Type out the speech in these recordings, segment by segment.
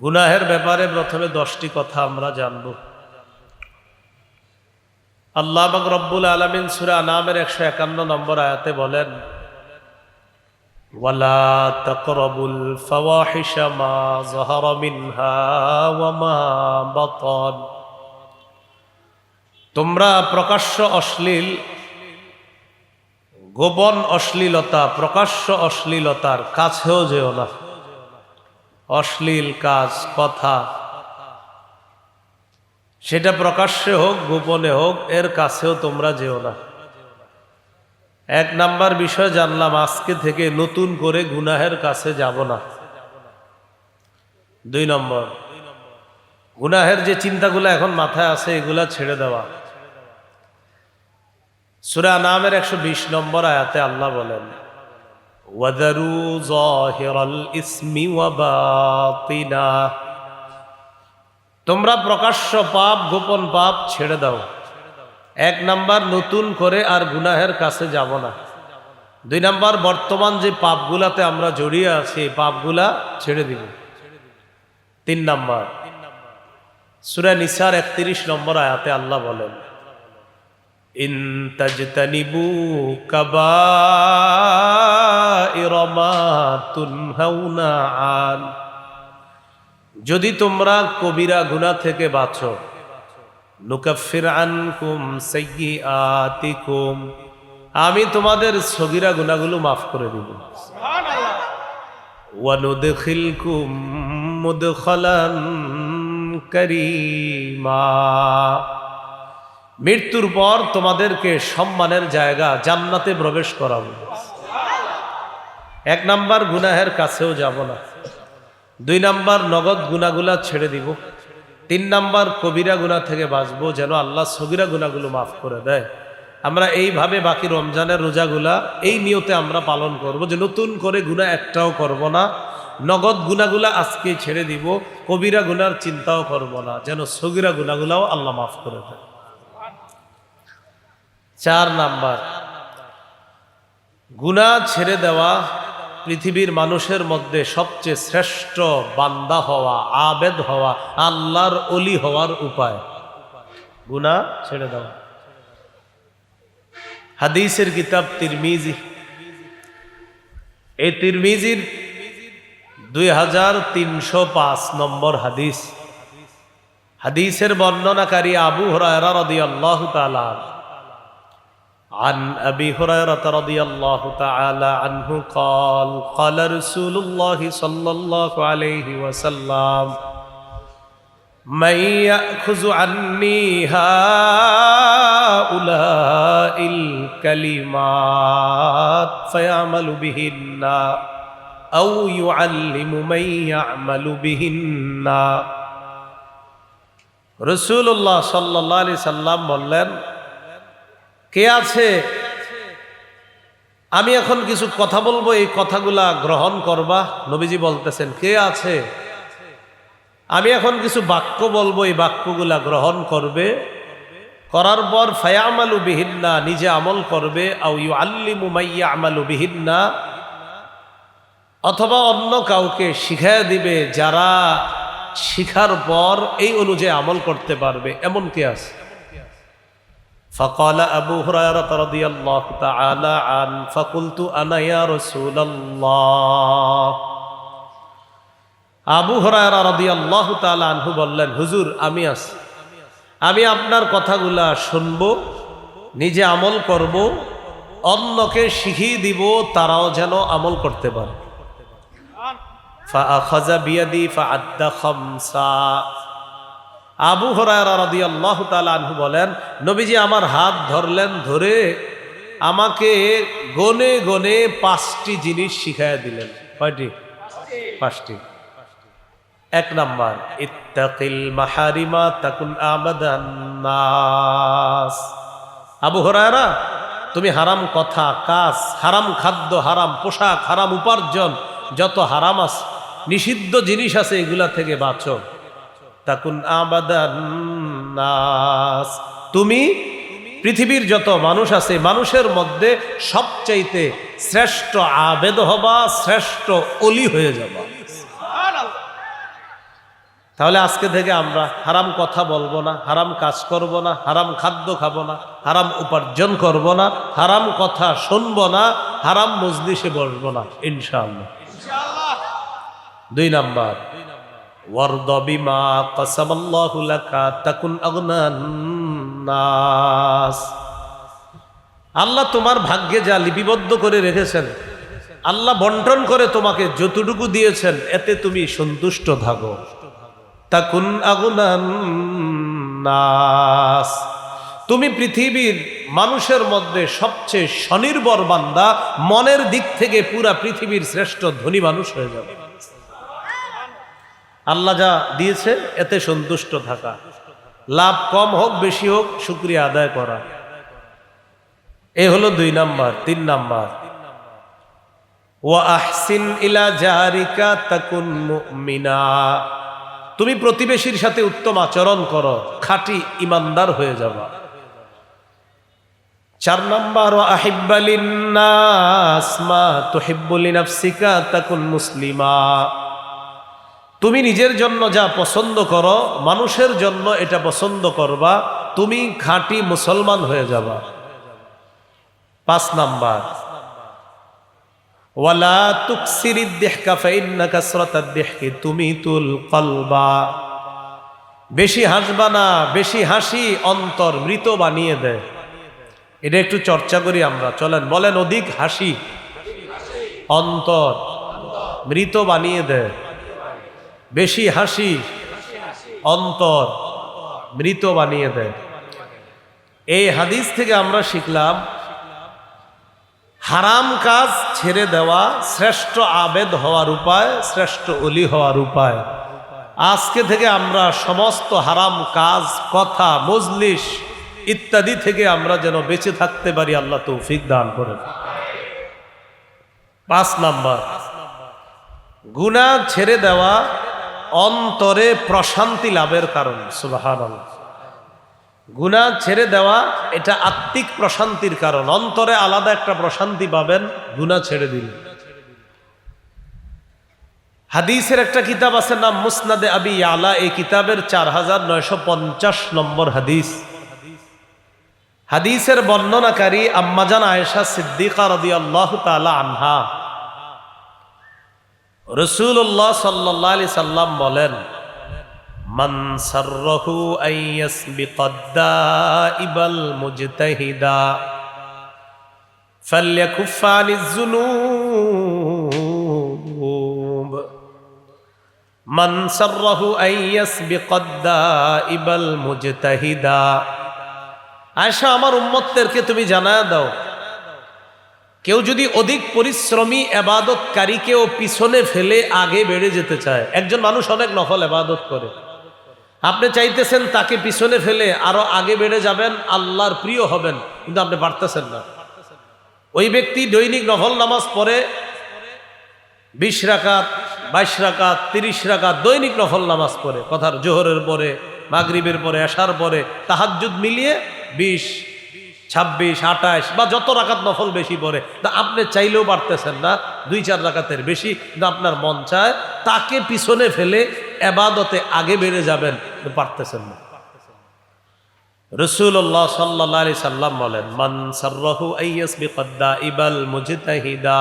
গুনাহের ব্যাপারে প্রথমে 10টি কথা আমরা জানব। আল্লাহ পাক রব্বুল আলামিন সূরা আনামের 151 নম্বর আয়াতে বলেন, ওয়ালা তাকরাবুল ফাওয়াহিশা মা যাহারা মিনহা ওয়া মা বাতান, তোমরা প্রকাশ্য অশ্লীল, গোপন অশ্লীলতা, প্রকাশ্য অশ্লীলতার কাছেও যেও না। অশ্লীল কাজ, কথা, সেটা প্রকাশ্যে হোক গোপনে হোক, এর কাছেও তোমরা যেও না। এক নাম্বার বিষয় জানলাম, আজকে থেকে নতুন করে গুনাহের কাছে যাব না। 2 নম্বর, গুনাহের যে চিন্তাগুলো এখন মাথায় আছে এগুলা ছেড়ে দেওয়া। সূরা আনামের 120 নম্বর আয়াতে আল্লাহ বলেন, ওয়াদারু যাহিরাল ইসমি ওয়া বাতিনা, তোমরা প্রকাশ্য পাপ, গোপন পাপ ছেড়ে দাও। এক নাম্বার, নতুন করে আর গুনাহের কাছে যাব না। 2 নাম্বার, বর্তমান যে পাপগুলাতে আমরা জড়িয়ে আছি এই পাপগুলা ছেড়ে দিব। 3 নাম্বার, সূরা নিসার 31 নম্বর আয়াতে আল্লাহ বলেন, ইন তাজতানিবু কাবাইরা মা তুনহাউনা আন, যদি তোমরা কবিরা গুনাহ থেকে বাঁচো, নুকাফির আনকুম সাইয়্যাতিকুম, আমি তোমাদের সগীরা গুনাহগুলো মাফ করে দিব। সুবহানাল্লাহ। ওয়া নুদখিলকুম মুদখালান কারীমা, মৃত্যুর পর তোমাদেরকে সম্মানের জায়গা জান্নাতে প্রবেশ করাবো। এক নাম্বার, গুনাহের কাছেও যাব না। 2 নাম্বার, নগদ গুনাহগুলা ছেড়ে দিব। 3 নাম্বার, কবিরা গুনাহ থেকে বাঁচবো, যেন আল্লাহ সগীরা গুনাহগুলো মাফ করে দেয়। আমরা এইভাবে বাকি রমজানের রোজাগুলা এই নিয়তে আমরা পালন করব যে নতুন করে গুনাহ একটাও করব না, নগদ গুনাহগুলা আজকে ছেড়ে দিব, কবিরা গুনার চিন্তাও করব না, যেন সগীরা গুনাহগুলাও আল্লাহ মাফ করে দেয়। 4 নাম্বার, গুনাহ ছেড়ে দেওয়া পৃথিবীর মানুষের মধ্যে সবচেয়ে শ্রেষ্ঠ বান্দা হওয়া, আবেদ হওয়া, আল্লাহর ওলি হওয়ার উপায় গুনাহ ছেড়ে দেওয়া। হাদিসের কিতাব তিরমিজি, এই তিরমিজির 2305 নম্বর হাদিস। হাদিসের বর্ণনাকারী আবু হুরায়রা রাদিয়াল্লাহু তাআলা عن أبي هريرة رضي الله تعالى عنه قال قال رسول الله صلى الله عليه وسلم من يأخذ عني هؤلاء الكلمات فيعمل بهن أو يعلم من يعمل بهن, রাসূলুল্লাহ সাল্লাল্লাহু আলাইহি সাল্লাম বললেন, কে আছে আমি এখন কিছু কথা বলবো, এই কথাগুলা গ্রহণ করবা? নবীজি বলতেছেন, কে আছে আমি এখন কিছু বাক্য বলবো, এই বাক্যগুলা গ্রহণ করবে, করার পর ফায়ামালু বিহিন্না, নিজে আমল করবে, আও ইউআল্লিমু মাইয়া আমালু বিহিন্না, অথবা অন্য কাউকে শিখায় দিবে যারা শিখার পর এই অনুযায়ী আমল করতে পারবে, এমন কে আছে? فقال أبو هريرة رضي الله تعالى عنه فقلت أنا يا رسول الله, আবু হুরায়রা রাদিয়াল্লাহু তাআলা আনহু বললেন, হুজুর আমি আছি, আমি আপনার কথাগুলা শুনবো, নিজে আমল করব, অন্যকে শিখিয়ে দিব তারাও যেন আমল করতে পারে। فأخذ بيدي فعد 5, আবু হুরায়রা রাদিয়াল্লাহু তাআলা আনহু বলেন, নবীজি আমার হাত ধরলেন, ধরে আমাকে গনে গনে 5টি জিনিস শিখাইয়া দিলেন। কয়টি? 5টি। 1 নাম্বার, ইত্তাকিল মাহারিমা তাকুন আবাদান নাস, আবু হুরায়রা তুমি হারাম কথা, কাজ, হারাম খাদ্য, হারাম পোশাক, হারাম উপার্জন, যত হারাম আছে, নিষিদ্ধ জিনিস আছে, এগুলা থেকে বাঁচো। তাকুন আবাদান নাস, তুমি পৃথিবীর যত মানুষ আছে মানুষের মধ্যে সবচাইতে শ্রেষ্ঠ আবেদ হবা, শ্রেষ্ঠ ওলি হয়ে যাবা। তাহলে আজকে থেকে আমরা হারাম কথা বলবো না, হারাম কাজ করব না, হারাম খাদ্য খাবো না, হারাম উপার্জন করব না, হারাম কথা শুনবো না, হারাম মজলিসে বসবো না, ইনশাআল্লাহ। 2 নাম্বার, ওয়ারদ বিমা কাসামাল্লাহু লাকা তাকুন আগনান নাস। আল্লাহ তোমার ভাগ্যে যা লিপিবদ্ধ করে রেখেছেন, আল্লাহ বন্টন করে তোমাকে যতটুকু দিয়েছেন, এতে তুমি সন্তুষ্ট থাকো। তাকুন আগুনান নাস, তুমি পৃথিবীর মানুষের মধ্যে সবচেয়ে স্বনির্ভর বান্দা, মনের দিক থেকে পুরা পৃথিবীর শ্রেষ্ঠ ধনী মানুষ হয়ে যাবে। আল্লাহ যা দিয়েছে এতে সন্তুষ্ট থাকা, লাভ কম হোক বেশি হোক শুকরিয়া আদায় করা, এ হলো 2 নাম্বার। 3 নাম্বার, ওয়া আহসিন ইলা জারিকা তাকুন মুমিনা, তুমি প্রতিবেশীর সাথে উত্তম আচরণ করো, খাঁটি ইমানদার হয়ে যাবা। 4 নাম্বার, ওয়া আহিব্বা লিন্নাস মা তুহিব্বু লিনাফসিকা তাকুন মুসলিমা, তুমি নিজের জন্য যা পছন্দ করো মানুষের জন্য এটা পছন্দ করবা, তুমি খাঁটি মুসলমান হয়ে যাবা। 5 নাম্বার, ওয়ালা তুকসিরিদ দিহকা ফাইন্না কাসরাতাদ দিহকি তুমিতুল কলবা, বেশি হাসবা না, বেশি হাসি অন্তর মৃত বানিয়ে দেয়। এটা একটু চর্চা করি আমরা, চলেন বলেন, অধিক হাসি অন্তর মৃত বানিয়ে দেয়, বেশি হাসি অন্তর মৃত বানিয়ে দেয়। এই হাদিস থেকে আমরা শিখলাম হারাম কাজ ছেড়ে দেওয়া শ্রেষ্ঠ আবেদ হওয়ার উপায়, শ্রেষ্ঠ ওলি হওয়ার উপায়। আজকে থেকে আমরা সমস্ত হারাম কাজ, কথা, মজলিস ইত্যাদি থেকে আমরা যেন বেঁচে থাকতে পারি, আল্লাহ তৌফিক দান করেন। 5 নাম্বার, গুনাহ ছেড়ে দেওয়া অন্তরে প্রশান্তি লাভের কারণ। সুবহানাল্লাহ, গুনাহ ছেড়ে দেওয়া এটা আত্মিক প্রশান্তির কারণ, অন্তরে আলাদা একটা প্রশান্তি পাবেন গুনাহ ছেড়ে দিলে। হাদিসের একটা কিতাব আছে নাম মুসনাদে আবি ইয়ালা, এই কিতাবের 4950 নম্বর হাদিস। হাদিসের বর্ণনাকারী আম্মাজান আয়েশা সিদ্দিকা রাদিয়াল্লাহু তাআলা আনহা, রাসূলুল্লাহ সাল্লাল্লাহু আলাইহি সাল্লাম বলেন, মান সাররাহু আইয়াসবিকাদ দাইবাল মুজতাহিদা ফালইয়াকুফা আনিজ যুনুব, মান সাররাহু আইয়াসবিকাদ দাইবাল মুজতাহিদা। আয়েশা, আমার উম্মতদেরকে তুমি জানায়া দাও, কেউ যদি অধিক পরিশ্রমী ইবাদতকারীকেও পিছনে ফেলে আগে বেড়ে যেতে চায়, একজন মানুষ অনেক নফল ইবাদত করে, আপনি চাইতেছেন তাকে পিছনে ফেলে আরো আগে বেড়ে যাবেন, আল্লাহর প্রিয় হবেন, কিন্তু আপনি পারতেছেন না। ওই ব্যক্তি দৈনিক নফল নামাজ পড়ে 20 রাকাত, 22 রাকাত, 30 রাকাত দৈনিক নফল নামাজ পড়ে, কথার জোহরের পরে, মাগরিবের পরে, এশার পরে, তাহাজ্জুদ মিলিয়ে 20, 26, 28 বা যত রাকাত নফল বেশি পড়ে, তা আপনি চাইলেও পারতেছেন না 2-4 রাকাতের বেশি, কিন্তু আপনার মন চায় তাকে পিছনে ফেলে ইবাদতে আগে বেড়ে যাবেন, পারতেছেন না। রাসূলুল্লাহ সাল্লাল্লাহু আলাইহি সাল্লাম বলেন, মান সাররাহু আইয়াসবিকাদ দাইবাল মুজতাহিদা,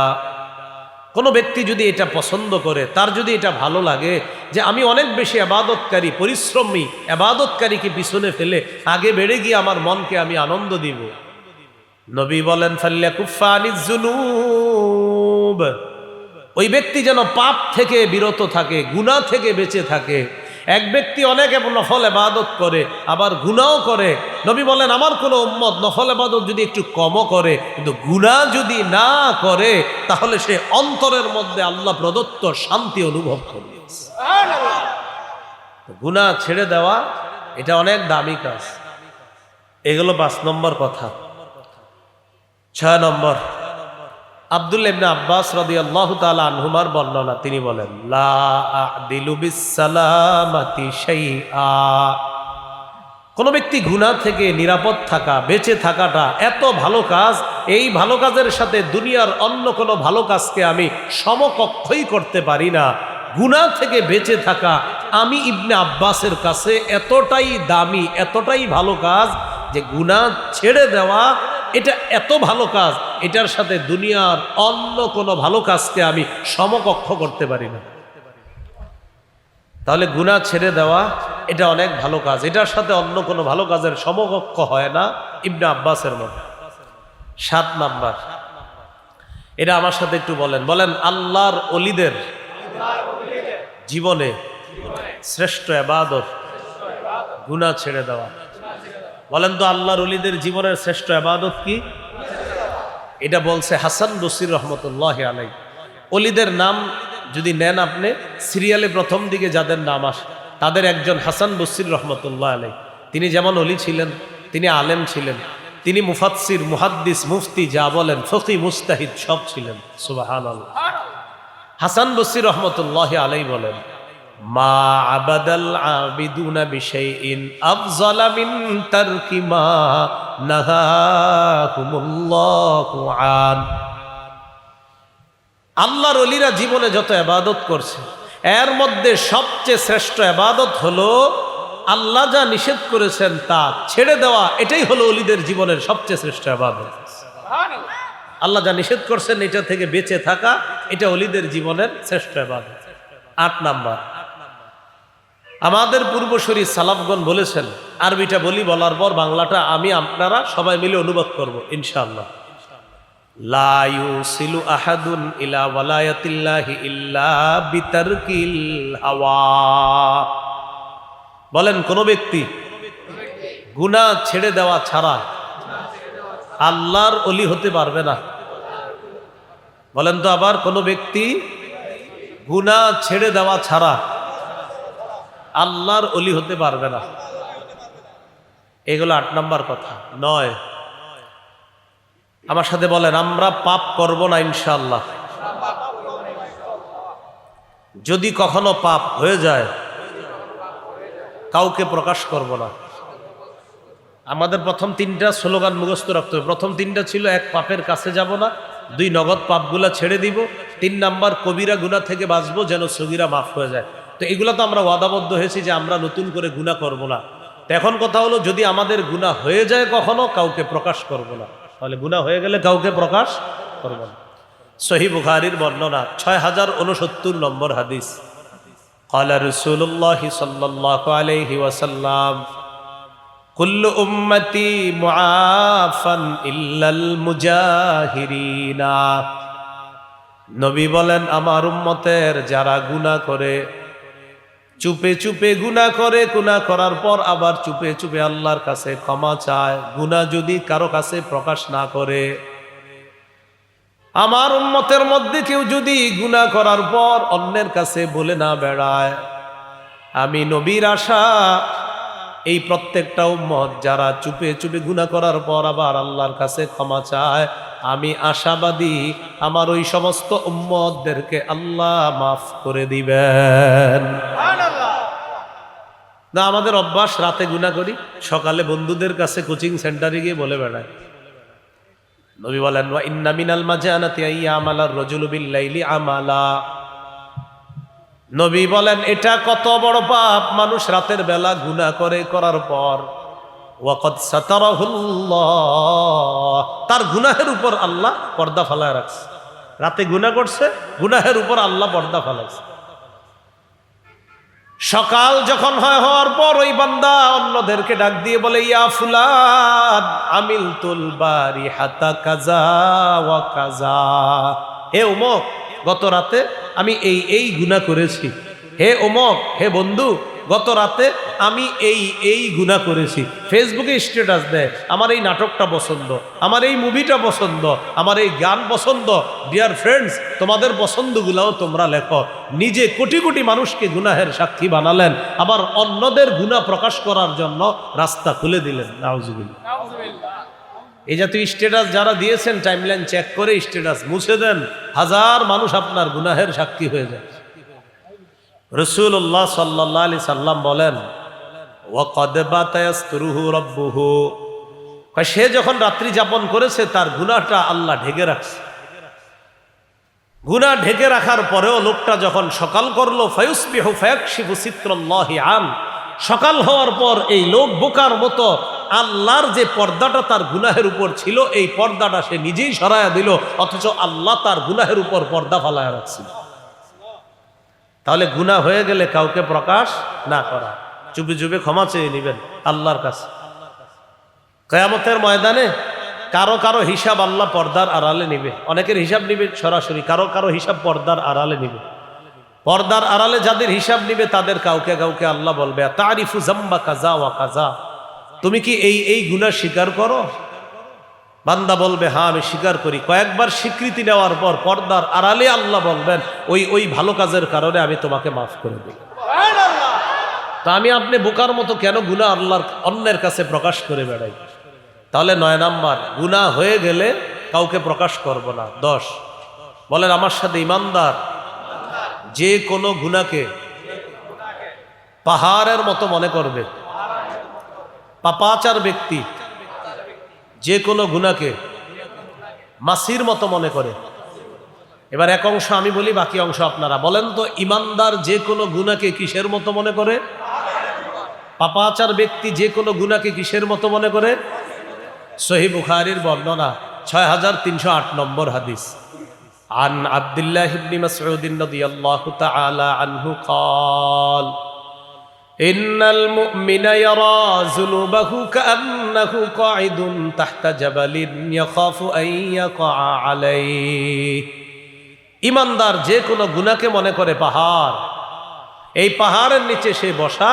কোনো ব্যক্তি যদি এটা পছন্দ করে, তার যদি এটা ভালো লাগে যে আমি অনেক বেশি ইবাদতকারী, পরিশ্রমী ইবাদতকারীকে পিছনে ফেলে আগে বেড়ে গিয়ে আমার মনকে আমি আনন্দ দিব, নবী বলেন ফালইয়াকুফা আনিজ যুনুব, ওই ব্যক্তি যেন পাপ থেকে বিরত থাকে, গুনাহ থেকে বেঁচে থাকে। এক ব্যক্তি অনেক নফল ইবাদত করে আবার গুনাহও করে, নবী বলেন আমার কোনো উম্মত নফল ইবাদত যদি একটু কমও করে কিন্তু গুনাহ যদি না করে, তাহলে সে অন্তরের মধ্যে আল্লাহ প্রদত্ত শান্তি অনুভব করবে। গুনাহ ছেড়ে দেওয়া এটা অনেক দামি কাজ। এগুলো 5 নম্বর কথা। 6 নম্বর, আব্দুল্লাহ ইবনে আব্বাস রাদিয়াল্লাহু তাআলা আনহুমার বর্ণনা, তিনি বলেন, লা আ'দিলু বিসসালামাতি শাইআ, কোন ব্যক্তি গুনাহ থেকে নিরাপদ থাকা, বেঁচে থাকাটা এত ভালো কাজ, এই ভালো কাজের সাথে দুনিয়ার অন্য কোনো ভালো কাজকে আমি সমকক্ষই করতে পারি না। গুনাহ থেকে বেঁচে থাকা আমি ইবনে আব্বাসের কাছে এতটাই দামি, এতটাই ভালো কাজ যে গুনাহ ছেড়ে দেওয়া এটা এত ভালো কাজ, এটার সাথে দুনিয়ার অন্য কোনো ভালো কাজকে আমি সমকক্ষ করতে পারি না। তাহলে গুনাহ ছেড়ে দেওয়া এটা অনেক ভালো কাজ, এটার সাথে অন্য কোনো ভালো কাজের সমকক্ষ হয় না ইবনে আব্বাসের মতো। 7 নাম্বার, এটা আমার সাথে একটু বলেন, বলেন আল্লাহর ওলিদের জীবনে শ্রেষ্ঠ ইবাদত গুনাহ ছেড়ে দেওয়া। বলেন তো আল্লাহর ওলিদের জীবনের শ্রেষ্ঠ ইবাদত কি? এটা বলছে হাসান বসরি রহমতুল্লাহ আলাইহি। ওলিদের নাম যদি নেন আপনি, সিরিয়ালে প্রথম দিকে যাদের নাম আসে তাদের একজন হাসান বসরি রহমতুল্লাহ আলাইহি। তিনি যেমন ওলি ছিলেন, তিনি আলেম ছিলেন, তিনি মুফাসসির, মুহাদ্দিস, মুফতি, যা বলেন ফকি, মুস্তাহিদ সব ছিলেন। সুবহানাল্লাহ। হাসান বসরি রহমতুল্লাহ আলাইহি বলেন, মা আবাদাল আবিদুনা বিশাইইন আফযালা মিন তারকি মা নাহাকুমুল্লাহু আন। আল্লাহর ওলিরা জীবনে যত ইবাদত করছে এর মধ্যে সবচেয়ে শ্রেষ্ঠ ইবাদত হলো আল্লাহ যা নিষেধ করেছেন তা ছেড়ে দেওয়া। এটাই হলো ওলিদের জীবনের সবচেয়ে শ্রেষ্ঠ ইবাদত। আল্লাহ যা নিষেধ করছেন এটা থেকে বেঁচে থাকা, এটা ওলিদের জীবনের শ্রেষ্ঠ ইবাদত। 8 নাম্বার, আমাদের পূর্বসূরি সালাফগণ বলেছেন, আরবিটা বলি, বলার পর বাংলাটা আমি আপনারা সবাই মিলে অনুবাদ করব ইনশাআল্লাহ। লা ইউসিলু আহাদুন ইলা ওয়ালায়াতিল্লাহি ইল্লা বিতারকিল হাওয়া। বলেন কোন ব্যক্তি গুনাহ ছেড়ে দেওয়া ছাড়া আল্লাহর ওলি হতে পারবে না। বলেন তো আবার, কোন ব্যক্তি গুনাহ ছেড়ে দেওয়া ছাড়া আল্লাহর ওলি হতে পারবে না। এগুলো 8 নাম্বার কথা। 9, আমার সাথে বলেন, আমরা পাপ করব না ইনশাআল্লাহ। যদি কখনো পাপ হয়ে যায় কাউকে প্রকাশ করব না। আমাদের প্রথম 3টা স্লোগান মুখস্থ রাখতে হবে। প্রথম 3টা ছিল, 1 পাপের কাছে যাব না, 2 নগদ পাপগুলা ছেড়ে দিব, 3 নাম্বার কবিরা গুনাহ থেকে বাঁচবো যেন সগীরা মাফ হয়ে যায়। তো এগুলো তো আমরা ওয়াদাবদ্ধ হয়েছি যে আমরা নতুন করে গুনাহ করব না। তো এখন কথা হলো, যদি আমাদের গুনাহ হয়ে যায় কখনো, কাউকে প্রকাশ করব না। তাহলে গুনাহ হয়ে গেলে কাউকে প্রকাশ করব না। সহিহ বুখারীর বর্ণনা, 6069 নম্বর হাদিস। ক্বালা রাসূলুল্লাহ সাল্লাল্লাহু আলাইহি ওয়াসাল্লাম, কুল্লু উম্মতি মুআফান ইল্লাল মুজাহিরিনা। নবী বলেন, আমার উম্মতের যারা গুনাহ করে, চুপে চুপে গুনাহ করে, গুনাহ করার পর আবার চুপে চুপে আল্লাহর কাছে ক্ষমা চায়, গুনাহ যদি কারো কাছে প্রকাশ না করে, আমার উম্মতের মধ্যে কেউ যদি গুনাহ করার পর অন্যের কাছে বলে না বেড়ায়, আমি নবীর আশা এই প্রত্যেকটা উম্মত যারা চুপে চুপে গুনাহ করার পর আবার আল্লাহর কাছে ক্ষমা চায়, আমি আশাবাদী আমার ওই সমস্ত উম্মতদেরকে আল্লাহ মাফ করে দিবেন। না, আমাদের অভ্যাস রাতে গুনাহ করি, সকালে বন্ধুদের কাছে কোচিং সেন্টারে গিয়ে বলে বেড়ায়। নবী বলেন, ওয়া ইন্না মিনাল মাজানাতি আইয়ামালার রাজুলু বিল লাইলি আমালা। নবী বলেন, এটা কত বড় পাপ, মানুষ রাতের বেলা গুনাহ করে, করার পর ওয়াকাদ সাতারাহুল্লাহ, তার গুনাহের উপর আল্লাহ পর্দা ফালায় রাখছে। রাতে গুনাহ করছে, গুনাহের উপর আল্লাহ পর্দা ফালাইছে। সকাল যখন হওয়ার পর ওই বান্দা অন্যদেরকে ডাক দিয়ে বলে, ইয়া ফুলান আমিলতুল বারিহাতা কাযা ওয়া কাযা। হে অমুক, গত রাতে আমি এই গুনাহ করেছি। হে অমুক, হে বন্ধু, গত রাতে আমি এই গুনাহ করেছি। ফেসবুকে স্ট্যাটাস দেয়, আমার এই নাটকটা পছন্দ, আমার এই মুভিটা পছন্দ, আমার এই গান পছন্দ। ডিয়ার ফ্রেন্ডস, তোমাদের পছন্দগুলাও তোমরা লেখো। নিজে কোটি কোটি মানুষকে গুনাহের সাক্ষী বানালেন, আবার অন্যদের গুনাহ প্রকাশ করার জন্য রাস্তা খুলে দিলেন। নাউজুবিল্লাহ। এই জাতীয় স্ট্যাটাস যারা দিয়েছেন, টাইমলাইন চেক করে স্ট্যাটাস মুছে দেন, হাজার মানুষ আপনার গুনাহের সাক্ষী হয়ে যায়। রাসূলুল্লাহ সাল্লাল্লাহু আলাইহি সাল্লাম বলেন, ওয়াকাদ বাতা ইয়াসতুরুহু রাব্বুহু, সে যখন রাত্রি যাপন করেছে তার গুনাহটা আল্লাহ ঢেকে রাখছে। গুনাহ ঢেকে রাখার পরেও লোকটা যখন সকাল করলো, ফায়ুসবিহু ফায়াকশিফু সিত্রাল্লাহি আন, সকাল হওয়ার পর এই লোক বোকার মতো আল্লাহর যে পর্দাটা তার গুনাহের উপর ছিল এই পর্দাটা সে নিজেই সরাইয়া দিল, অথচ আল্লাহ তার গুনাহের উপর পর্দা ফালায়া রাখছিল। তাহলে গুনাহ হয়ে গেলে কাউকে প্রকাশ না করা, চুপে চুপে ক্ষমা চেয়ে নেবেন আল্লাহর কাছে। কিয়ামতের ময়দানে কারো কারো হিসাব আল্লাহ পর্দার আড়ালে নিবে, অনেকের হিসাব নিবে সরাসরি, কারো কারো হিসাব পর্দার আড়ালে নিবে। পর্দার আড়ালে যাদের হিসাব নিবে তাদের কাউকে কাউকে আল্লাহ বলবে, তারিফু জাম্বা কাজা ওয়া কাজা, তুমি কি এই এই গুনাহ স্বীকার করো? বান্দা বলবে, হ্যাঁ আমি স্বীকার করি। কয়েকবার স্বীকৃতি নেওয়ার পর পর্দার আড়ালে আল্লাহ বলবেন, ওই ওই ভালো কাজের কারণে আমি তোমাকে মাফ করে দিই। তা আমি আপনি বোকার মতো কেন গুনাহ আল্লাহর অন্যের কাছে প্রকাশ করে বেড়াই? তাহলে 9 নাম্বার, গুনাহ হয়ে গেলে কাউকে প্রকাশ করব না। 10 বলেন আমার সাথে, ইমানদার যে কোনো গুনাহকে পাহাড়ের মতো মনে করবে। পাপাচার ব্যক্তি যে কোনো গুনাহকে মাছির মতো মনে করে। এবার এক অংশ আমি বলি, বাকি অংশ আপনারা বলেন তো। ইমানদার যে কোনো গুনাহকে কিসের মতো মনে করে? পাপাচার ব্যক্তি যে কোনো গুনাহকে কিসের মতো মনে করে? সহিহ বুখারীর বর্ণনা 6308 নম্বর হাদিস। আন আব্দুল্লাহ ইবনে মাসউদ রাদিয়াল্লাহু তাআলা আনহু قال ইন্নাল মুমিনা ইয়ারা যুনুবাহু কাআন্নাহু কাঈদুন তাহতা জাবালিন ইয়াখাফু আন ইয়াকা আলাইহি। ইমানদার যে কোনো গুনাহকে মনে করে পাহাড়, এই পাহাড়ের নিচে সে বসা,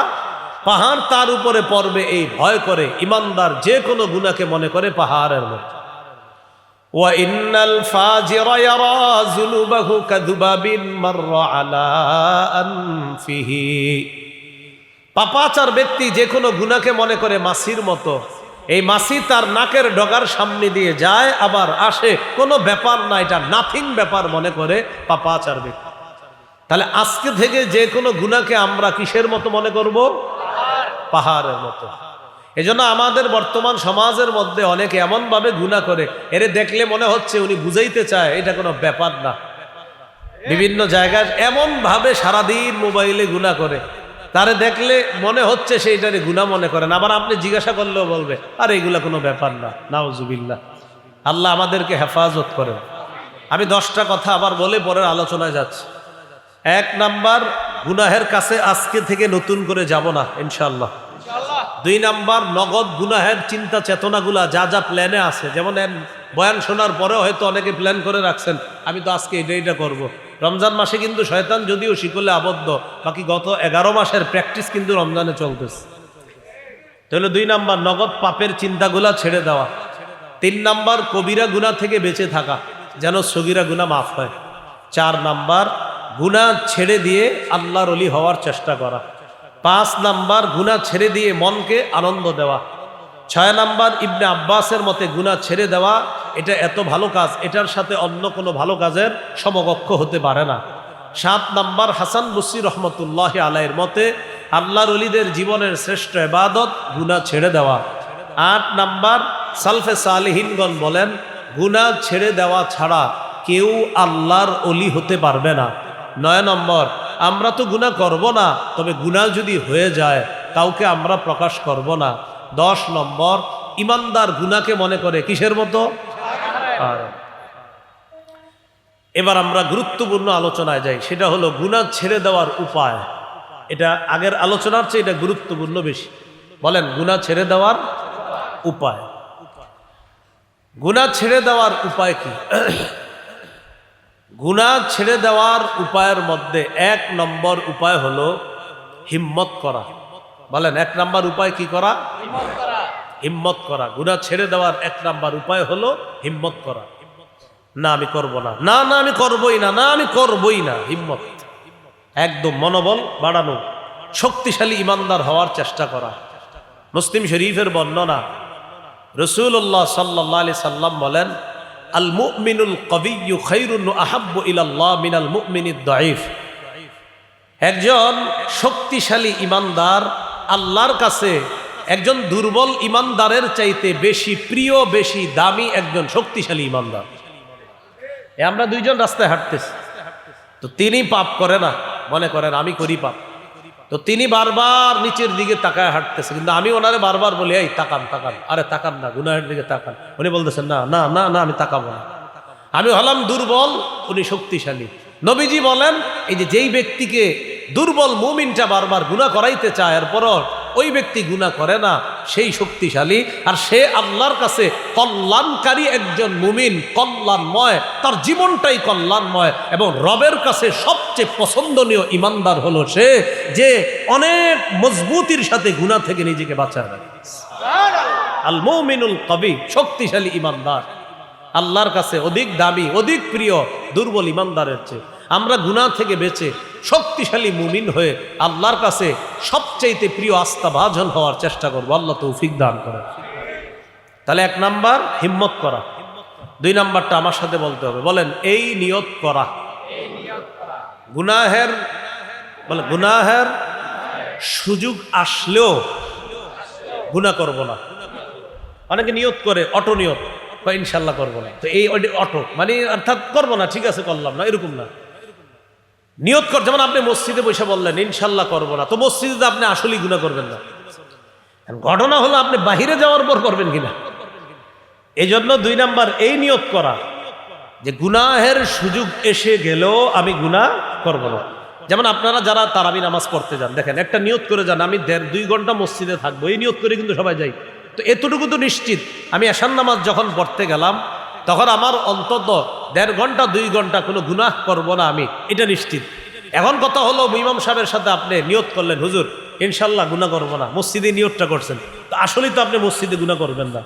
পাহাড় তার উপরে পড়বে এই ভয় করে। ইমানদার যে কোনো গুনাহকে মনে করে পাহাড়ের মতো। ওয়া ইন্নাল ফাজিরা ইয়ারা যুনুবাহু কাযুবাবিন মাররা আলা আনফিহি। পাপাচার ব্যক্তি যে কোনো গুনাহকে মনে করে মাছির মতো, এই মাছি তার নাকের ডগার সামনে দিয়ে যায় আবার আসে, কোনো ব্যাপার না, এটা নাথিং ব্যাপার মনে করে পাপাচার ব্যক্তি। তাহলে আজকে থেকে যে কোনো গুনাহকে আমরা কিসের মতো মনে করব? পাহাড়ের মতো। এজন্য আমাদের বর্তমান সমাজের মধ্যে অনেকে এমন ভাবে গুনাহ করে, এরে দেখলে মনে হচ্ছে উনি বুঝাইতে চায় এটা কোনো ব্যাপার না। বিভিন্ন জায়গায় এমন ভাবে সারাদিন মোবাইলে গুনাহ করে, তারে দেখলে মনে হচ্ছে সেইটারে গুনাহ মনে করেন। আবার আপনি জিজ্ঞাসা করলেও বলবে আর এগুলা কোনো ব্যাপার না। নাউজুবিল্লাহ, আল্লাহ আমাদেরকে হেফাজত করেন। আমি 10টা কথা আবার বলে পরের আলোচনায় যাচ্ছি। 1 নাম্বার, গুনাহের কাছে আজকে থেকে নতুন করে যাব না ইনশাআল্লাহ। 2 নাম্বার, নগদ গুনাহের চিন্তা চেতনাগুলা যা যা প্ল্যানে আছে, যেমন বয়ান শোনার পরেও হয়তো অনেকে প্ল্যান করে রাখছেন আমি তো আজকে এটা করব। রমজান মাসে কিন্তু শয়তান যদিও শিকলে আবদ্ধ, বাকি গত 11 মাসের প্র্যাকটিস কিন্তু রমজানে চলতেছে। তাহলে 2 নাম্বার, নগদ পাপের চিন্তাগুলা ছেড়ে দেওয়া। 3 নাম্বার, কবিরা গুনাহ থেকে বেঁচে থাকা যেন সগীরা গুনাহ মাফ হয়। 4 নাম্বার, গুনাহ ছেড়ে দিয়ে আল্লাহর ওলি হওয়ার চেষ্টা করা। 5 নাম্বার, গুনাহ ছেড়ে দিয়ে মনকে আনন্দ দেওয়া। 6 নাম্বার, ইবনে আব্বাসের মতে গুনাহ ছেড়ে দেওয়া এটা এত ভালো কাজ, এটার সাথে অন্য কোনো ভালো কাজের সমকক্ষ হতে পারে না। 7 নাম্বার, হাসান বসরি রহমতুল্লাহ আলাইহির মতে আল্লাহর ওলিদের জীবনের শ্রেষ্ঠ ইবাদত গুনাহ ছেড়ে দেওয়া। 8 নাম্বার, সালফে সালিহিনগণ বলেন গুনাহ ছেড়ে দেওয়া ছাড়া কেউ আল্লাহর ওলি হতে পারবে না। 9 নম্বর, আমরা তো গুনাহ করব না, তবে গুনাহ যদি হয়ে যায় কাউকে আমরা প্রকাশ করব না। 10 নম্বর, ইমানদার গুনাহকে মনে করে কিসের মতো? এবার আমরা গুরুত্বপূর্ণ আলোচনায় যাই, সেটা হলো গুনাহ ছেড়ে দেওয়ার উপায়। এটা আগের আলোচনার চেয়ে এটা গুরুত্বপূর্ণ বেশি। বলেন গুনাহ ছেড়ে দেওয়ার উপায়। গুনাহ ছেড়ে দেওয়ার উপায় কি? গুনাহ ছেড়ে দেওয়ার উপায়ের মধ্যে 1 নম্বর উপায় হলো হিম্মত করা। বলেন 1 নম্বর উপায় কি করা? হিম্মত করা। গুনাহ ছেড়ে দেওয়ার 1 নম্বর উপায় হলো হিম্মত করা। না আমি করব না, না না আমি করবই না, না আমি করবই না। হিম্মত, একদম মনোবল বাড়ানো, শক্তিশালী ইমানদার হওয়ার চেষ্টা করা। মুসলিম শরীফের বর্ণনা, রাসূলুল্লাহ সাল্লাল্লাহু আলাইহি সাল্লাম বলেন আল মুমিনুল কবিয়্যু খায়রুন ওয়া আহাব্বু ইলাল্লাহ মিনাল মুমিনিদ দাঈফ। একজন শক্তিশালী ইমানদার আল্লাহর কাছে একজন দুর্বল ইমানদারের চাইতে বেশি প্রিয়, বেশি দামি একজন শক্তিশালী ইমানদার। আমরা 2 জন রাস্তায় হাঁটতেছি, তো তিনি পাপ করে না, মনে করেন আমি করি পাপ, তো তিনি বারবার নিচের দিকে তাকায় হাঁটতেছে, কিন্তু আমি ওনারে বারবার বলি এই তাকান তাকান, আরে তাকান না, গুনাহের দিকে তাকান। উনি বলতেছেন না না না না আমি তাকাবো না। আমি হলাম দুর্বল, উনি শক্তিশালী। নবীজি বলেন এই যে যেই ব্যক্তিকে দুর্বল মুমিনটা বারবার গুনাহ করাইতে চায়, এরপরও ওই ব্যক্তি গুনাহ করে না, সেই শক্তিশালী, আর সে আল্লাহর কাছে কল্যাণকারী একজন মুমিন, কল্যাণময়, তার জীবনটাই কল্যাণময়। এবং রবের কাছে সবচেয়ে পছন্দনীয় ইমানদার হলো সে যে অনেক মজবুতির সাথে গুনাহ থেকে নিজেকে বাঁচায় রাখে। আল মুমিনুল কবি, শক্তিশালী ইমানদার আল্লাহর কাছে অধিক দামি, অধিক প্রিয় দুর্বল ইমানদারের চেয়ে। আমরা গুনাহ থেকে বেঁচে শক্তিশালী মুমিন হয়ে আল্লাহর কাছে সবচাইতে প্রিয় আস্থাভাজন হওয়ার চেষ্টা করবো। আল্লাহ তৌফিক দান করে। তাহলে 1 নাম্বার হিম্মত করা। 2 নাম্বারটা আমার সাথে বলতে হবে, বলেন এই নিয়ত করা। গুনাহের বলে গুনাহের সুযোগ আসলেও গুনাহ করব না। অনেকে নিয়ত করে অটো নিয়ত, ইনশাল্লাহ করবো না, তো এই অটো মানে অর্থাৎ করবো না, ঠিক আছে করলাম না, এরকম না। নিয়ত কর, যেমন আপনি মসজিদে বসে বললেন ইনশাল্লাহ করবো না, তো মসজিদে আপনি আসলেই গুনাহ করবেন না। ঘটনা হলো আপনি বাহিরে যাওয়ার পর করবেন কিনা। এই জন্য 2 নাম্বার এই নিয়ত করা যে গুনাহের সুযোগ এসে গেলেও আমি গুনাহ করবো না। যেমন আপনারা যারা তারাবি নামাজ পড়তে যান, দেখেন একটা নিয়ত করে যান আমি 1.5-2 ঘন্টা মসজিদে থাকবো, এই নিয়ত করে কিন্তু সবাই যাই। তো এতটুকু তো নিশ্চিত আমি এশার নামাজ যখন পড়তে গেলাম তখন আমার অন্তত 1.5 ঘন্টা 2 ঘন্টা কোনো গুনাহ করব না, আমি এটা নিশ্চিত। এখন কথা হলো ইমাম সাহেবের সাথে আপনি নিয়ত করলেন হুজুর ইনশাল্লাহ গুনাহ করব না, মসজিদে নিয়তটা করছেন, তো আসলেই তো আপনি মসজিদে গুনাহ করবেন না।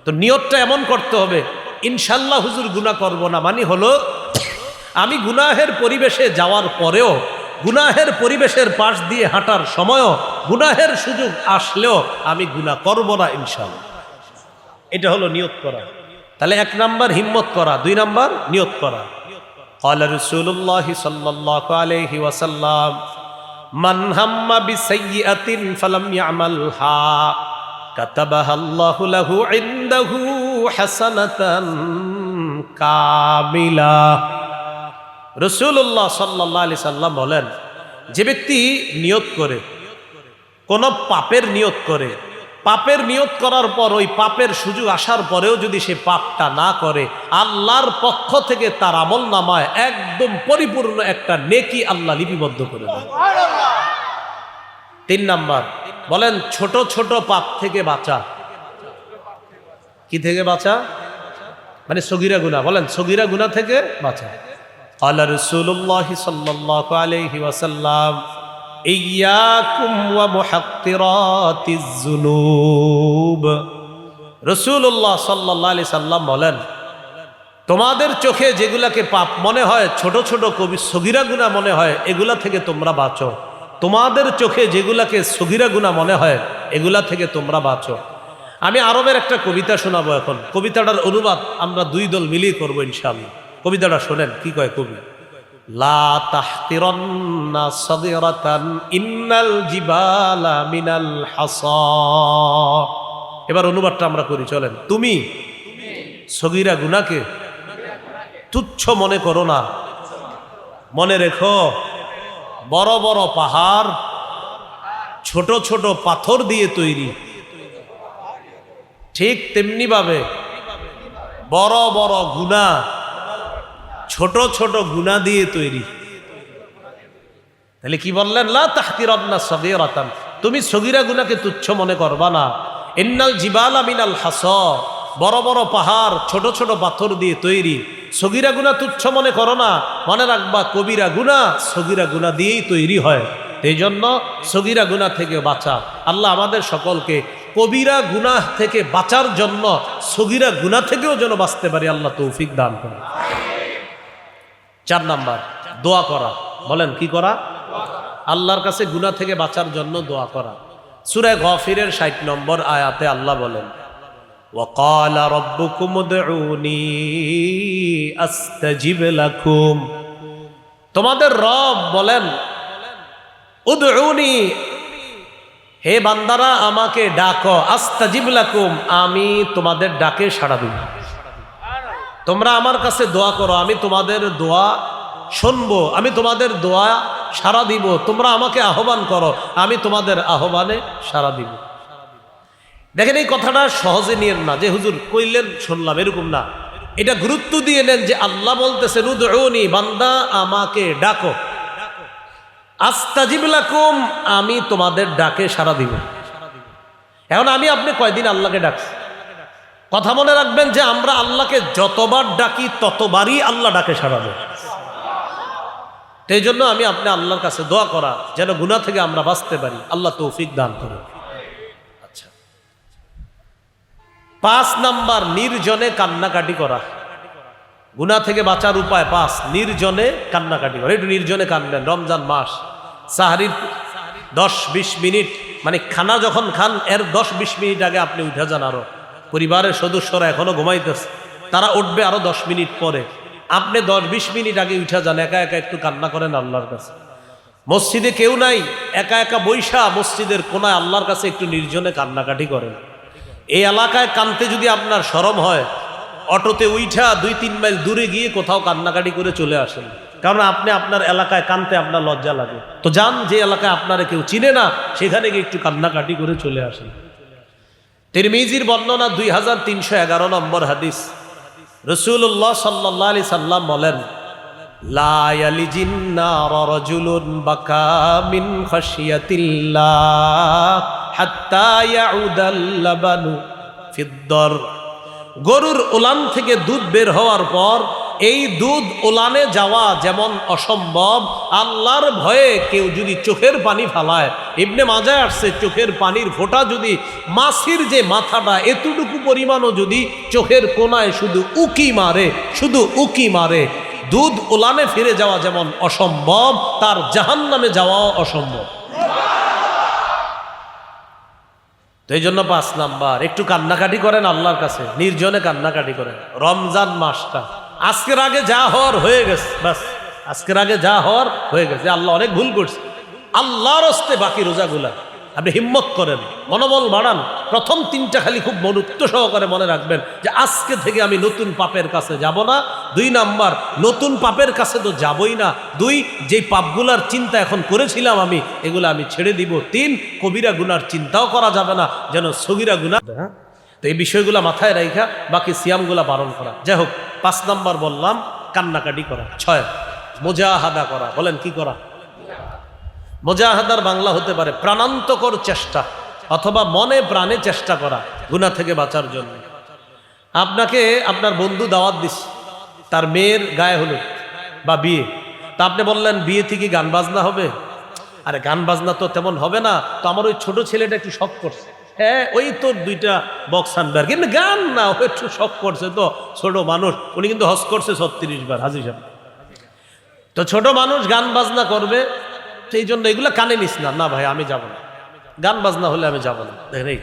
তো নিয়তটা এমন করতে হবে ইনশাল্লাহ হুজুর গুনাহ করব না, মানে হলো আমি গুনাহের পরিবেশে যাওয়ার পরেও, গুনাহের পরিবেশের পাশ দিয়ে হাঁটার সময়ও, গুনাহের সুযোগ আসলেও আমি গুনাহ করব না ইনশাআল্লাহ। এটা হলো নিয়ত করা। তাহলে 1 নাম্বার হিম্মত করা, 2 নাম্বার নিয়ত করা। ক্বালা রাসূলুল্লাহ সাল্লাল্লাহু আলাইহি ওয়াসাল্লাম মান হাম্মা বিসাইয়্যাতিন ফালাম ইয়ামালহা কাতাবাহাল্লাহু লাহু ইনদাহু হাসানাতান কামিলা। রাসূলুল্লাহ সাল্লাল্লাহু আলাইহি সাল্লাম বলেন যে ব্যক্তি নিয়ত করে, কোন পাপের নিয়ত করে, পাপের নিয়ত করার পর ওই পাপের সুযোগ আসার পরেও যদি সে পাপটা না করে, আল্লাহর পক্ষ থেকে তার আমলনামায় একদম পরিপূর্ণ একটা নেকি আল্লাহ লিপিবদ্ধ করে দেন। 3 নাম্বার বলেন ছোট ছোট পাপ থেকে বাঁচা। কি থেকে বাঁচা? মানে সগীরা গুনাহ, বলেন সগীরা গুনাহ থেকে বাঁচা। ক্বালা রাসূলুল্লাহ সাল্লাল্লাহু আলাইহি ওয়াসাল্লাম ইয়্যাকুম ওয়া মুহাক্কিরাতিজ যুনুব। রাসূলুল্লাহ সাল্লাল্লাহু আলাইহি সাল্লাম বলেন তোমাদের চোখে যেগুলাকে পাপ মনে হয়, ছোট ছোট সগীরা গুনাহ মনে হয়, এগুলা থেকে তোমরা বাঁচো। তোমাদের চোখে যেগুলাকে সগীরা গুনাহ মনে হয় এগুলা থেকে তোমরা বাঁচো। আমি আরবের একটা কবিতা শোনাবো এখন। কবিতাটার অনুবাদ আমরা 2 দল মিলিয়ে করবো ইনশাআল্লাহ। কবিতাটা শোনেন কি কয় কবি। লা তাহতিরান্না সাগীরাতান ইন্নাল জিবালা মিনাল হাসা। এবার অনুবাদটা আমরা করি, চলেন। তুমি সগীরা গুনাহকে তুচ্ছ মনে করো না, মনে রেখো বড় বড় পাহাড় ছোট ছোট পাথর দিয়ে তৈরি, ঠিক তেমনি ভাবে বড় বড় গুনাহ ছোট ছোট গুনাহ দিয়ে তৈরি। তাহলে কি বললেন? লা তাহতিরান্না সাগীরাতান, তুমি সগীরা গুনাহকে তুচ্ছ মনে করবা না। ইন্নাল জিবালা মিনাল হাসা, বড় বড় পাহাড় ছোট ছোট পাথর দিয়ে তৈরি। সগীরা গুনাহ তুচ্ছ মনে করো না, মনে রাখবা কবিরা গুনাহ সগীরা গুনাহ দিয়েই তৈরি হয়। এই জন্য সগীরা গুনাহ থেকে বাঁচা। আল্লাহ আমাদের সকলকে কবিরা গুনাহ থেকে বাঁচার জন্য সগীরা গুনাহ থেকেও যেন বাঁচতে পারি, আল্লাহ তৌফিক দান করেন। 4 নাম্বার দোয়া করা। বলেন কি করা? আল্লাহর কাছে গুনাহ থেকে বাঁচার জন্য দোয়া করা। সূরা গাফিরের 60 নম্বর আয়াতে আল্লাহ বলেন وَقَالَ رَبُّكُمُ ادْعُونِي أَسْتَجِبْ لَكُمْ। তোমাদের রব বলেন উদউনি, হে বান্দারা আমাকে ডাকো, আস্তাজিব লাকুম, আমি তোমাদের ডাকে সাড়া দিব। তোমরা আমার কাছে দোয়া করো, আমি তোমাদের দোয়া শুনবো, আমি তোমাদের দোয়া সাড়া দিব, তোমরা আমাকে আহ্বান করো, আমি তোমাদের আহ্বানে সাড়া দিব। দেখেন এই কথাটা সহজে নিয়েন না যে হুজুর কইলেন শুনলাম, এরকম না। এটা গুরুত্ব দিয়ে নেন যে আল্লাহ বলতেছেন উদউনি, বান্দা আমাকে ডাকো, আস্তাজিব লাকুম, আমি তোমাদের ডাকে সাড়া দিব। এখন আমি আপনি কয়দিন আল্লাহকে ডাকছি? কথা মনে রাখবেন যে আমরা আল্লাহকে যতবার ডাকি ততবারই আল্লাহ ডাকে সাড়া দেয়। এই জন্য আমি আপনি আল্লাহর কাছে দোয়া করা যেন গুনাহ থেকে আমরা বাঁচতে পারি, আল্লাহ তৌফিক দান করে। আচ্ছা, 5 নাম্বার, নির্জনে কান্নাকাটি করা। গুনাহ থেকে বাঁচার উপায় 5, নির্জনে কান্নাকাটি করা। একটু নির্জনে কাঁদবেন। রমজান মাস, সাহারির 10-20 মিনিট, মানে খানা যখন খান এর 10-20 মিনিট আগে আপনি উঠে যান। আরো পরিবারের সদস্যরা এখনো ঘুমাইতেছে, তারা উঠবে আরো 10 মিনিট পরে, আপনি 10-20 মিনিট আগে উঠে যান, একা একা একটু কান্না করেন আল্লাহর কাছে। মসজিদে কেউ নাই, একা একা বৈশা মসজিদের কোনায় আল্লাহর কাছে একটু নির্জনে কান্নাকাটি করেন। এই এলাকায় কানতে যদি আপনার শরম হয়, অটোতে উইঠা 2-3 মাইল দূরে গিয়ে কোথাও কান্নাকাটি করে চলে আসেন, কারণ আপনি আপনার এলাকায় কানতে আপনার লজ্জা লাগে। তো যান যে এলাকায় আপনারা কেউ চিনে না, সেখানে গিয়ে একটু কান্নাকাটি করে চলে আসেন। তিরমিজির বর্ণনা 2311 নম্বর হাদিস, রাসূলুল্লাহ সাল্লাল্লাহু আলাইহি সাল্লাম বলেন, লা ইয়ালিজিন নার রাজুলুন বাকা মিন খাশিয়াতিল্লাহ হাত্তা ইয়াউদাল লাবানু ফিদ্দার। গরুর ওলান থেকে দুধ বের হওয়ার পর এই দুধ ওলানে যাওয়া যেমন অসম্ভব, আল্লাহর ভয়ে কেউ যদি চোখের পানি ফালায়, ইবনে মাজায় আসছে, চোখের পানির ফোঁটা যদি মাছির যে মাথাটা এতটুকু পরিমাণও যদি চোখের কোনায় শুধু উকি মারে, শুধু উকি মারে, দুধ ওলানে ফিরে যাওয়া যেমন অসম্ভব, তার জাহান্নামে যাওয়াও অসম্ভব। তো এই জন্য 5 নাম্বার, একটু কান্নাকাটি করেন আল্লাহর কাছে, নির্জনে কান্নাকাটি করেন। রমজান মাসটা আজকের আগে যা হওয়ার হয়ে গেছে, বাস আজকের আগে যা হওয়ার হয়ে গেছে। আল্লাহ অনেক ভুল করছে, আল্লাহর হস্তে বাকি রোজাগুলা আপনি হিম্মত করেন, মনোবল বাড়ান। প্রথম 3টা খালি খুব মনোত্ব সহকারে মনে রাখবেন যে আজকে থেকে আমি নতুন পাপের কাছে যাব না। 2 নাম্বার, নতুন পাপের কাছে তো যাবই না। 2, যেই পাপগুলার চিন্তা এখন করেছিলাম আমি, এগুলো আমি ছেড়ে দিব। 3, কবিরা গুনার চিন্তাও করা যাবে না, যেন সগীরা গুনাহ। তো এই বিষয়গুলো মাথায় রাখা বাকি সিয়ামগুলা পালন করা। যাই হোক, 5 নাম্বার বললাম কান্নাকাটি করা। 6, মুজাহাদা করা। বলেন কি করা? মুজাহাদার বাংলা হতে পারে প্রাণান্তকর চেষ্টা, অথবা মনে প্রাণে চেষ্টা করা গুনাহ থেকে বাঁচার জন্য। আপনাকে আপনার বন্ধু দাওয়াত দিস, তার মেয়ের গায়ে হলুদ বা বিয়ে, তা আপনি বললেন বিয়ে থেকে গান বাজনা হবে। আরে গান বাজনা তো তেমন হবে না, তো আমার ওই ছোট ছেলেটা একটু শখ করছে। হ্যাঁ, ওই তোর 2টা বক্স আনবে, আর কিন্তু গান না, ও একটু শখ করছে। তো ছোট মানুষ, উনি কিন্তু হজ করছে 36 বার, হাজি সাহেব। তো ছোট মানুষ গান বাজনা করবে, সেই জন্য এগুলো কানে নিস না। না ভাই, আমি যাব না, গান বাজনা হলে আমি যাব না। দেখেন, এই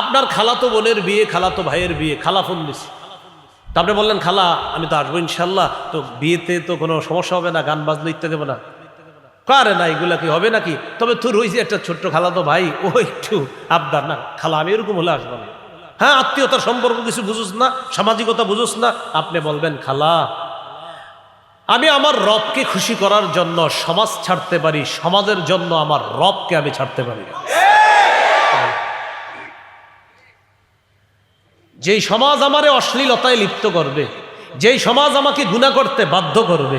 আপনার খালাতো বোনের বিয়ে, খালাতো ভাইয়ের বিয়ে, খালা ফোন দিস, তারপরে বললেন খালা আমি তো আসবো ইনশাল্লাহ, তো বিয়েতে তো কোনো সমস্যা হবে না, গান বাজনা ইত্যাদি দেবো না। কারে না, এগুলা কি হবে নাকি? তবে তোর রয়েছে একটা ছোট্ট খালাতো ভাই, ও একটু আবদার। না খালা, আমি এরকম হলে আসবো না। হ্যাঁ, আত্মীয়তার সম্পর্ক কিছু বুঝুস না, সামাজিকতা বুঝুস না, আপনি বলবেন খালা আমি আমার রবকে খুশি করার জন্য সমাজ ছাড়তে পারি, সমাজের জন্য আমার রবকে আমি ছাড়তে পারি না। যেই সমাজ আমারে অশ্লীলতায় লিপ্ত করবে, যেই সমাজ আমাকে গুনাহ করতে বাধ্য করবে,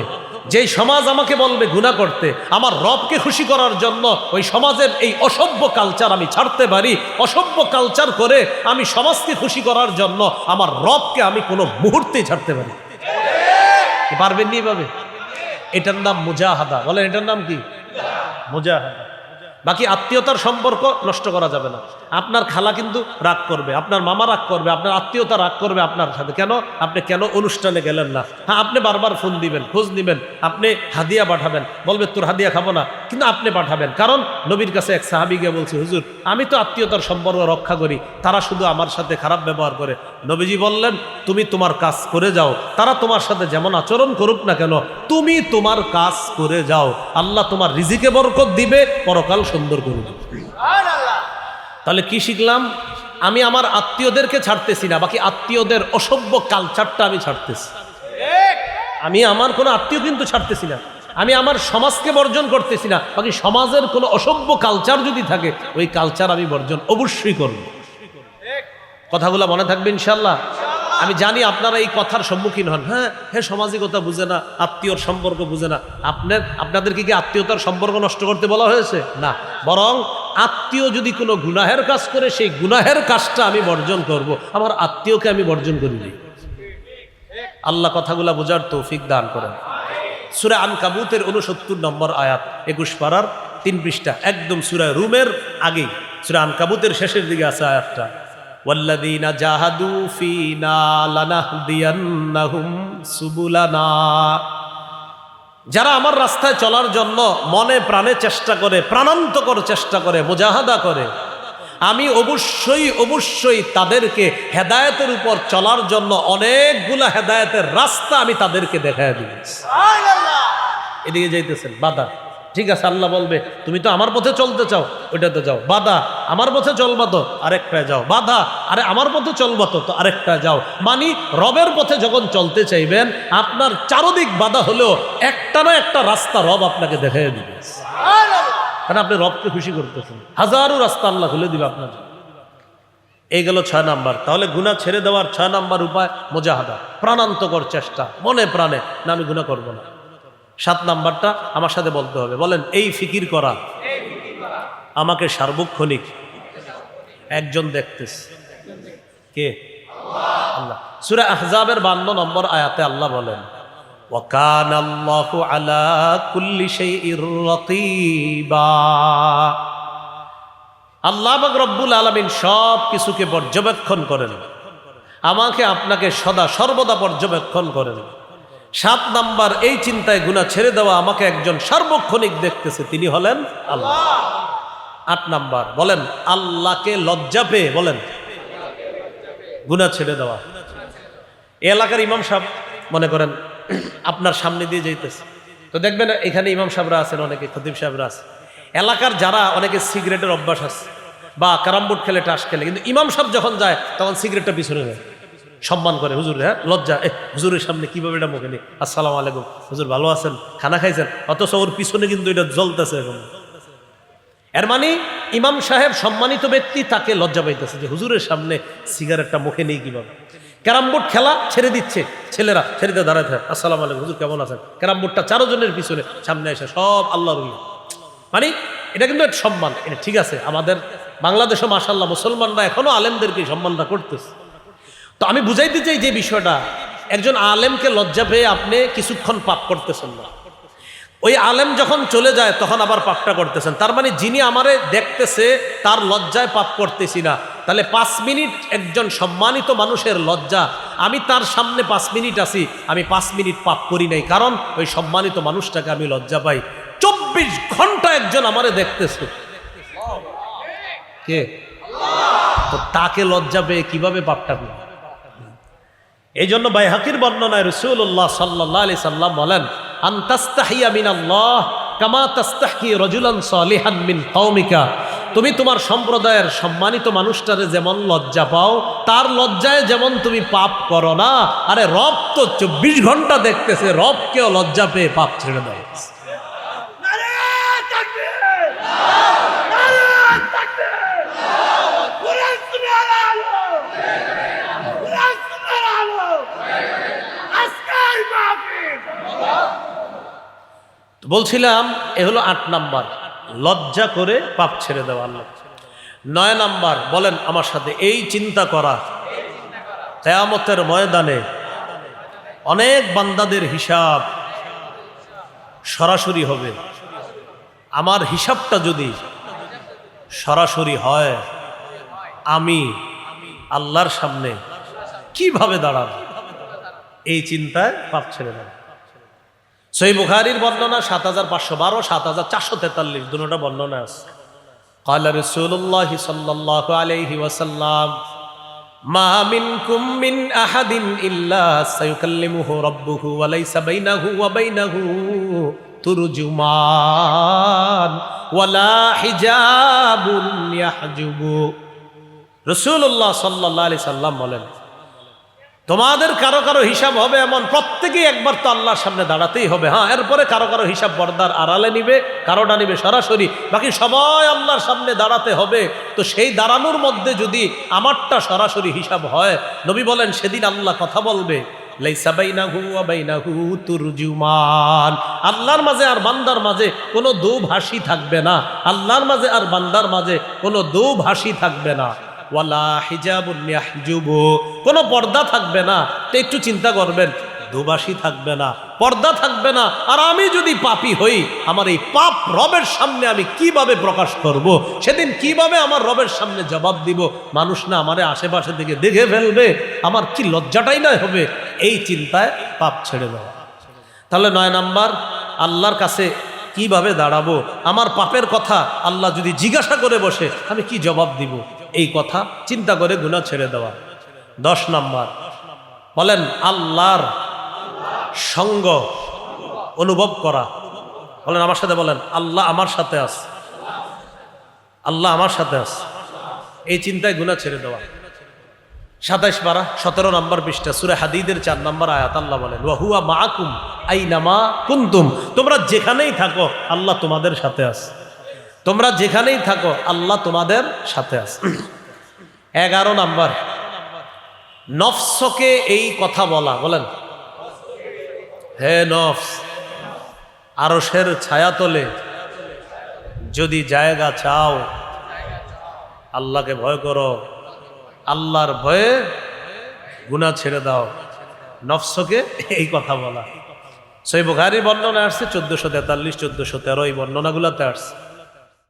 যেই সমাজ আমাকে বলবে গুনাহ করতে, আমার রবকে খুশি করার জন্য ওই সমাজের এই অসভ্য কালচার আমি ছাড়তে পারি। অসভ্য কালচার করে আমি সমাজকে খুশি করার জন্য আমার রবকে আমি কোনো মুহূর্তেই ছাড়তে পারি। পারবেন নি ভাবে? এটার নাম মুজাহাদা। বলেন, এটার নাম কি? মুজাহাদা। বাকি আত্মীয়তার সম্পর্ক নষ্ট করা যাবে না। আপনার খালা কিন্তু রাগ করবে, আপনার মামা রাগ করবে, আপনার আত্মীয়তা রাগ করবে আপনার সাথে। কেন? আপনি কেন অনুষ্ঠানে গেলেন না? হ্যাঁ, আপনি বারবার ফোন দিবেন, খোঁজ দিবেন, আপনি হাদিয়া পাঠাবেন, বলবে তোর হাদিয়া খাবো না, কিন্তু আপনি পাঠাবেন। কারণ নবীর কাছে এক সাহাবী গিয়ে বলছে, হুজুর আমি তো আত্মীয়তার সম্পর্ক রক্ষা করি, তারা শুধু আমার সাথে খারাপ ব্যবহার করে। নবীজি বললেন, তুমি তোমার কাজ করে যাও, তারা তোমার সাথে যেমন আচরণ করুক না কেন, তুমি তোমার কাজ করে যাও, আল্লাহ তোমার রিজিকে বরকত দিবে, পরকাল সুন্দর করে দিবে। তাহলে কি শিখলাম? আমি আমার আত্মীয়দেরকে ছাড়তেছি না, বাকি আত্মীয়দের অসভ্য কালচারটা আমি ছাড়তেছি। আমি আমার কোনো আত্মীয় কিন্তু ছাড়তেছি না, আমি আমার সমাজকে বর্জন করতেছি না, বাকি সমাজের কোনো অসভ্য কালচার যদি থাকে ওই কালচার আমি বর্জন অবশ্যই করব। কথাগুলো মনে থাকবে ইনশাল্লাহ। আমি জানি আপনারা এই কথার সম্মুখীন হন, হ্যাঁ হ্যাঁ সামাজিকতা বুঝে না, আত্মীয়র সম্পর্ক বুঝে না। আপনাদেরকে কি আত্মীয়তার সম্পর্ক নষ্ট করতে বলা হয়েছে? না, বরং আত্মীয় যদি কোনো গুনাহের কাজ করে সেই গুনাহের কাজটা আমি বর্জন করব, আমার আত্মীয়কে আমি বর্জন করিনি। আল্লাহ কথাগুলা বোঝার তৌফিক দান করেন। সূরা আনকাবুতের 69 নম্বর আয়াত, 21 পারার 3 পৃষ্ঠা, একদম সূরা রুমের আগেই সূরা আনকাবুতের শেষের দিকে আছে আয়াতটা। ওয়াল্লাযীনা জাহাদু ফীনা লানাহদিয়ান্নাহুম সুবুলানা। যারা আমার রাস্তায় চলার জন্য মনে প্রাণে চেষ্টা করে, প্রাণান্তকর চেষ্টা করে, মুজাহাদা করে, আমি অবশ্যই অবশ্যই তাদেরকে হেদায়েতের উপর চলার জন্য অনেকগুলা হেদায়েতের রাস্তা আমি তাদেরকে দেখায় দিব। এদিকে যাইতেছেন, বাধা, ঠিক আছে, আল্লাহ বলবে তুমি তো আমার পথে চলতে চাও, ওইটাতে যাও, বাধা, আমার পথে চলবা তো আরেকটায় যাও, বাধা, আরে আমার পথে চলবা তো আরেকটা যাও। মানে রবের পথে যখন চলতে চাইবেন আপনার চারদিক বাধা হলেও একটা না একটা রাস্তা রব আপনাকে দেখাই দিবে, কারণ আপনি রবকে খুশি করতেছেন। হাজারো রাস্তা আল্লাহ খুলে দিবে আপনার। এই গেল 6 নাম্বার। তাহলে গুনাহ ছেড়ে দেওয়ার 6 নাম্বার উপায় মুজাহাদা, প্রাণান্তকর চেষ্টা, মনে প্রাণে না আমি গুনাহ করব না। 7 নাম্বারটা আমার সাথে বলতে হবে, বলেন এই ফিকির করা আমাকে সার্বক্ষণিক একজন দেখতেছে, কে? আল্লাহ। সূরা আহজাবের 52 নম্বর আয়াতে আল্লাহ বলেন ওয়াকানাল্লাহু আলা কুল্লি শাইইর রাকিবা। আল্লাহ পাক রব্বুল আলামিন সব কিছুকে পর্যবেক্ষণ করেন, আমাকে আপনাকে সদা সর্বদা পর্যবেক্ষণ করেন। 7 নাম্বার, এই চিন্তায় গুনাহ ছেড়ে দেওয়া আমাকে একজন সার্বক্ষণিক দেখতেছে, তিনি হলেন আল্লাহ। 8 নাম্বার, বলেন আল্লাহকে লজ্জা পেয়ে বলেন গুনাহ ছেড়ে দেওয়া। এই এলাকার ইমাম সাহেব মনে করেন আপনার সামনে দিয়ে যাইতেছে, তো দেখবেন এখানে ইমাম সাহেবরা আছেন, অনেকে খতিব সাহেবরা আছে, এলাকার যারা অনেকে সিগারেটের অভ্যাস আছে বা ক্যারাম বোর্ড খেলে, টাস খেলে, কিন্তু ইমাম সাহেব যখন যায় তখন সিগারেটটা পিছনে নেয়, সম্মান করে হুজুর, হ্যাঁ লজ্জা, হুজুরের সামনে কিভাবে এটা মুখে নি, আসসালামু আলাইকুম হুজুর ভালো আছেন, খানা খাইছেন, অথচ ওর পিছনে কিন্তু এটা জ্বলতেছে এখন। এর মানে ইমাম সাহেব সম্মানিত ব্যক্তি, তাকে লজ্জা পাইতেছে যে হুজুরের সামনে সিগারেটটা মুখে নেই কিভাবে। ক্যারাম বোর্ড খেলা ছেড়ে দিচ্ছে, ছেলেরা ছেড়ে দিয়ে দাঁড়ায় থাকে, আসসালামু আলাইকুম হুজুর কেমন আছেন, ক্যারাম বোর্ডটা 4 জনের পিছনে, সামনে এসে সব আল্লাহর ওলি। মানে এটা কিন্তু একটা সম্মান, এটা ঠিক আছে। আমাদের বাংলাদেশে মাশাআল্লাহ মুসলমানরা এখনো আলেমদেরকে সম্মানটা করতেছে। তো আমি বুঝাইতে চাই যে বিষয়টা, একজন আলেমকে লজ্জা পেয়ে আপনি কিছুক্ষণ পাপ করতেছেন না, ওই আলেম যখন চলে যায় তখন আবার পাপটা করতেছেন। তার মানে যিনি আমারে দেখতেছে তার লজ্জায় পাপ করতেছি না। তাহলে 5 মিনিট একজন সম্মানিত মানুষের লজ্জা, আমি তার সামনে 5 মিনিট আছি, আমি 5 মিনিট পাপ করি নাই, কারণ ওই সম্মানিত মানুষটাকে আমি লজ্জা পাই। 24 ঘন্টা একজন আমারে দেখতেছে, কে? তো তাকে লজ্জা পেয়ে কিভাবে পাপটা করি? এই জন্য বাইহাকির বর্ণনায় রাসূলুল্লাহ সাল্লাল্লাহু আলাইহি সাল্লাম বলেন আনতাস্তাহিয়া মিনাল্লাহ কামা তাস্তাহি রাজুলান সালিহান মিন কওমিকা। তুমি তোমার সম্প্রদায়ের সম্মানিত মানুষটারে যেমন লজ্জা পাও, তার লজ্জায় যেমন তুমি পাপ করো না। আরে রব তো 24 ঘন্টা দেখতেছে, রবকেও লজ্জা পেয়ে পাপ ছেড়ে দাও। বলছিলাম এ হলো 8 নাম্বার, লজ্জা করে পাপ ছেড়ে দেওয়া আল্লাহ। 9 নাম্বার, বলেন আমার সাথে, এই চিন্তা করা কিয়ামতের ময়দানে অনেক বান্দাদের হিসাব সরাসরি হবে। আমার হিসাবটা যদি সরাসরি হয়, আমি আল্লাহর সামনে কিভাবে দাঁড়াবো, এই চিন্তায় পাপ ছেড়ে দেব। সহিহ বুখারীর বর্ণনা 7512, 7443 দুটোটা বর্ণনা আছে। قال رسول الله صلى الله عليه وسلم ما منكم من احد الا سيكلمه ربه وليس بينه وبينه ترجمان ولا حجاب يحجب। রাসূলুল্লাহ সাল্লাল্লাহু আলাইহি সাল্লাম বলেন, তোমাদের কারো কারো হিসাব হবে এমন, প্রত্যেকেই একবার তো আল্লাহর সামনে দাঁড়াতেই হবে। হ্যাঁ, এরপরে কারো কারো হিসাব পর্দার আড়ালে নিবে, কারোটা নিবে সরাসরি, বাকি সবাই আল্লাহর সামনে দাঁড়াতে হবে। তো সেই দাঁড়ানোর মধ্যে যদি আমারটা সরাসরি হিসাব হয়, নবী বলেন সেদিন আল্লাহ কথা বলবে, লাইসা বাইনাহু ওয়া বাইনাহু তুরজুমান। আল্লাহর মাঝে আর বান্দার মাঝে কোনো দোভাষী থাকবে না, আল্লাহর মাঝে আর বান্দার মাঝে কোনো দোভাষী থাকবে না। ওয়ালা হিজাবুন ইয়াহজুবু, কোনো পর্দা থাকবে না। তো একটু চিন্তা করবেন, দুবাসী থাকবে না, পর্দা থাকবে না। আর আমি যদি পাপী হই, আমার এই পাপ রবের সামনে আমি কিভাবে প্রকাশ করব? সেদিন কিভাবে আমার রবের সামনে জবাব দিব? মানুষ না আমারে আশেপাশে থেকে দেখে ফেলবে, আমার কি লজ্জাটাই না হবে। এই চিন্তায় পাপ ছেড়ে দেওয়া। তাহলে 9 নাম্বার, আল্লাহর কাছে কিভাবে দাঁড়াবো, আমার পাপের কথা আল্লাহ যদি জিজ্ঞাসা করে বসে, আমি কি জবাব দিব? এই কথা চিন্তা করে গুনাহ ছেড়ে দেওয়া। 10 নাম্বার বলেন, আল্লাহর সঙ্গ অনুভব করা। বলেন আমার সাথে, বলেন আল্লাহ আমার সাথে আছে, আল্লাহ আমার সাথে আছে। এই চিন্তায় গুনাহ ছেড়ে দেওয়া। 27 পারা 17 নম্বর পৃষ্ঠা, সূরা হাদীদের 4 নম্বর আয়াত, আল্লাহ বলেন, ওয়া হুয়া মাআকুম আইনামা কুনতুম। তোমরা যেখানেই থাকো আল্লাহ তোমাদের সাথে আছে। তোমরা যেখানেই থাকো আল্লাহ তোমাদের সাথে আছে। 11 নাম্বার, নফসকে এই কথা বলা। বলেন, হে নফস, আরশের ছায়াতলে যদি জায়গা চাও, আল্লাহকে ভয় করো, আল্লাহর ভয়ে গুনাহ ছেড়ে দাও। নফসকে এই কথা বলা। সহিহ বুখারীর বর্ণনা আসছে 1443, 1413 এই বর্ণনাগুলোতে আসছে।